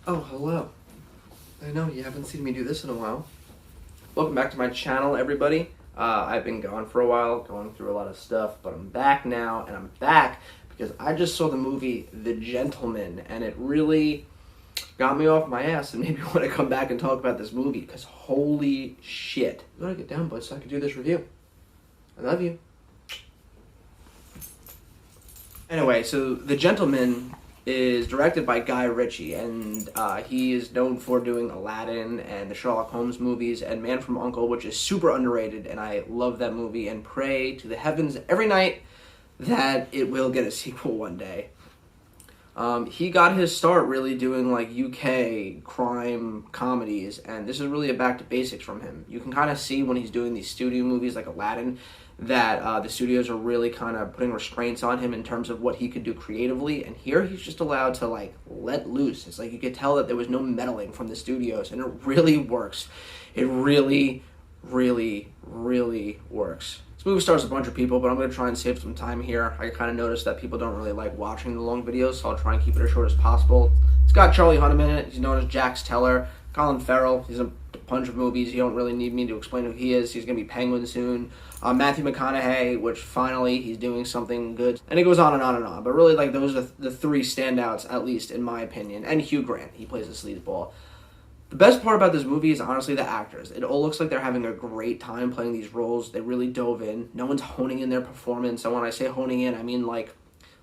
Oh, hello. I know you haven't seen me do this in a while. Welcome back to my channel, everybody. I've been gone for a while, going through a lot of stuff, but I'm back now, and I'm back because I just saw the movie The Gentleman, and it really got me off my ass and made me want to come back and talk about this movie because holy shit. You gotta get down, bud, so I can do this review. I love you. Anyway, so The Gentleman is directed by Guy Ritchie, and he is known for doing Aladdin and the Sherlock Holmes movies and Man from U.N.C.L.E., which is super underrated, and I love that movie and pray to the heavens every night that it will get a sequel one day. He got his start really doing like UK crime comedies, and this is really a back to basics from him. You can kind of see when he's doing these studio movies like Aladdin that the studios are really kind of putting restraints on him in terms of what he could do creatively, and here he's just allowed to like let loose. It's like you could tell that there was no meddling from the studios, and it really works. It really works. This movie stars a bunch of people, but I'm going to try and save some time here. I kind of noticed that people don't really like watching the long videos, so I'll try and keep it as short as possible. It's got Charlie Hunnam in it. He's known as Jax Teller. Colin Farrell. He's in a bunch of movies. You don't really need me to explain who he is. He's going to be Penguin soon. Matthew McConaughey, which finally he's doing something good. And it goes on and on and on. But really, like, those are the three standouts, at least in my opinion. And Hugh Grant. He plays the sleazeball. The best part about this movie is honestly the actors. It all looks like they're having a great time playing these roles. They really dove in. No one's honing in their performance. And when I say honing in, I mean like,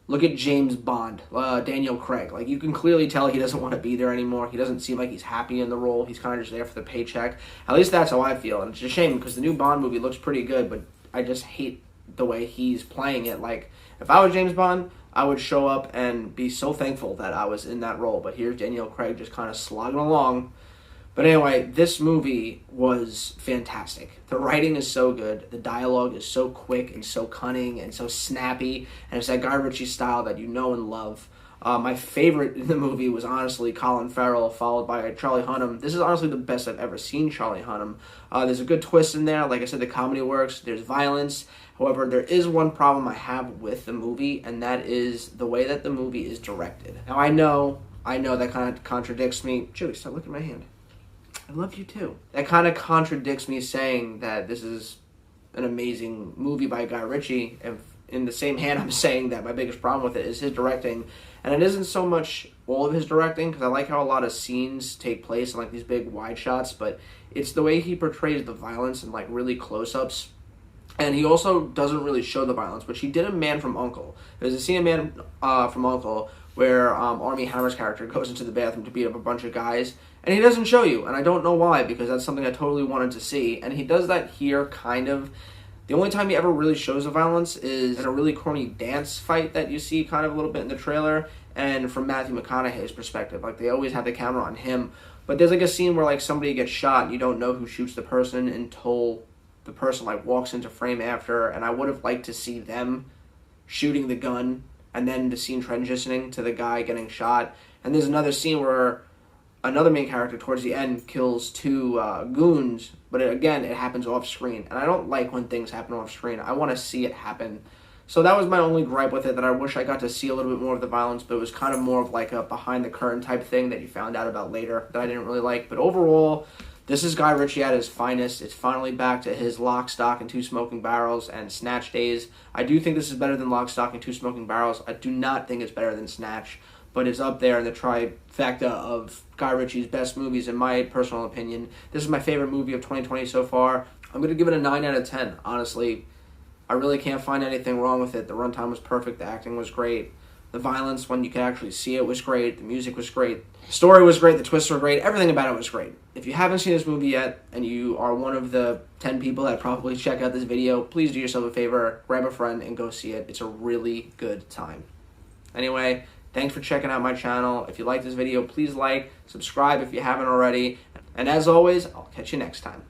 look at James Bond, Daniel Craig. Like, you can clearly tell he doesn't want to be there anymore. He doesn't seem like he's happy in the role. He's kind of just there for the paycheck. At least that's how I feel. And it's a shame because the new Bond movie looks pretty good, but I just hate the way he's playing it. Like, if I was James Bond, I would show up and be so thankful that I was in that role. But here's Daniel Craig just kind of slogging along. But anyway, this movie was fantastic. The writing is so good. The dialogue is so quick and so cunning and so snappy. And it's that Guy Ritchie style that you know and love. My favorite in the movie was honestly Colin Farrell, followed by Charlie Hunnam. This is honestly the best I've ever seen Charlie Hunnam. There's a good twist in there. Like I said, the comedy works. There's violence. However, there is one problem I have with the movie, and that is the way that the movie is directed. Now, I know that kind of contradicts me. Julie, stop looking at my hand. I love you too. That kind of contradicts me saying that this is an amazing movie by Guy Ritchie. If in the same hand, I'm saying that my biggest problem with it is his directing. And it isn't so much all of his directing, because I like how a lot of scenes take place in like these big wide shots, but it's the way he portrays the violence in like really close-ups. And he also doesn't really show the violence, which he did in Man from U.N.C.L.E. There's a scene in Man from U.N.C.L.E. where Armie Hammer's character goes into the bathroom to beat up a bunch of guys, and he doesn't show you, and I don't know why, because that's something I totally wanted to see, and he does that here, kind of. The only time he ever really shows the violence is in a really corny dance fight that you see kind of a little bit in the trailer, and from Matthew McConaughey's perspective, like, they always have the camera on him, but there's like a scene where like somebody gets shot, and you don't know who shoots the person until the person like walks into frame after, and I would have liked to see them shooting the gun, and then the scene transitioning to the guy getting shot. And there's another scene where another main character towards the end kills two goons, but it happens off screen. And I don't like when things happen off screen. I want to see it happen. So that was my only gripe with it, that I wish I got to see a little bit more of the violence, but it was kind of more of like a behind the curtain type thing that you found out about later that I didn't really like. But overall, this is Guy Ritchie at his finest. It's finally back to his Lock, Stock, and Two Smoking Barrels and Snatch days. I do think this is better than Lock, Stock, and Two Smoking Barrels. I do not think it's better than Snatch, but it's up there in the trifecta of Guy Ritchie's best movies, in my personal opinion. This is my favorite movie of 2020 so far. I'm going to give it a 9 out of 10, honestly. I really can't find anything wrong with it. The runtime was perfect. The acting was great. The violence, when you could actually see it, was great. The music was great. The story was great. The twists were great. Everything about it was great. If you haven't seen this movie yet, and you are one of the 10 people that probably check out this video, please do yourself a favor, grab a friend, and go see it. It's a really good time. Anyway, thanks for checking out my channel. If you like this video, please like, subscribe if you haven't already. And as always, I'll catch you next time.